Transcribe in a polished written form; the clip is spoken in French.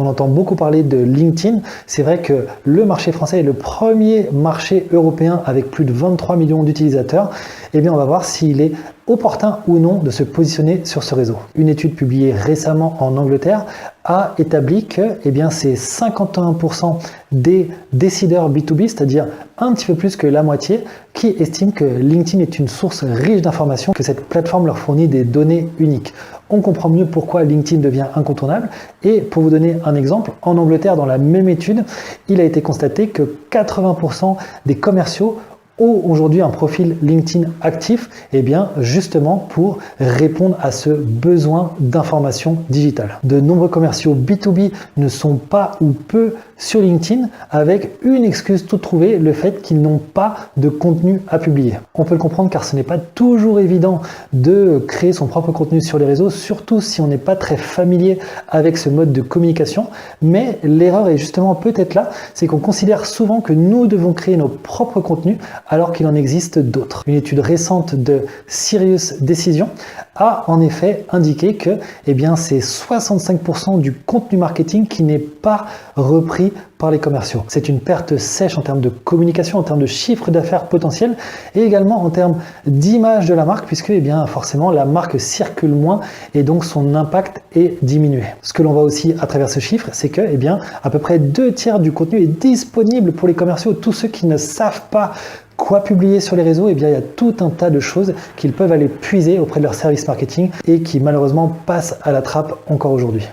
On entend beaucoup parler de LinkedIn. C'est vrai que le marché français est le premier marché européen avec plus de 23 millions d'utilisateurs. Eh bien, on va voir s'il est opportun ou non de se positionner sur ce réseau. Une étude publiée récemment en Angleterre a établi que c'est 51% des décideurs B2B, c'est-à-dire un petit peu plus que la moitié, qui estiment que LinkedIn est une source riche d'informations, que cette plateforme leur fournit des données uniques. On comprend mieux pourquoi LinkedIn devient incontournable. Et pour vous donner un exemple, en Angleterre, dans la même étude, il a été constaté que 80% des commerciaux ont aujourd'hui un profil LinkedIn actif, justement pour répondre à ce besoin d'information digitale. De nombreux commerciaux B2B ne sont pas ou peu sur LinkedIn avec une excuse toute trouvée, le fait qu'ils n'ont pas de contenu à publier. On peut le comprendre car ce n'est pas toujours évident de créer son propre contenu sur les réseaux, surtout si on n'est pas très familier avec ce mode de communication, mais l'erreur est justement peut-être là, c'est qu'on considère souvent que nous devons créer nos propres contenus alors qu'il en existe d'autres. Une étude récente de Sirius Decision a en effet indiqué que c'est 65% du contenu marketing qui n'est pas repris par les commerciaux. C'est une perte sèche en termes de communication, en termes de chiffre d'affaires potentiel et également en termes d'image de la marque puisque forcément la marque circule moins et donc son impact est diminué. Ce que l'on voit aussi à travers ce chiffre, c'est que à peu près 2/3 du contenu est disponible pour les commerciaux. Tous ceux qui ne savent pas quoi publier sur les réseaux, il y a tout un tas de choses qu'ils peuvent aller puiser auprès de leur service marketing et qui malheureusement passent à la trappe encore aujourd'hui.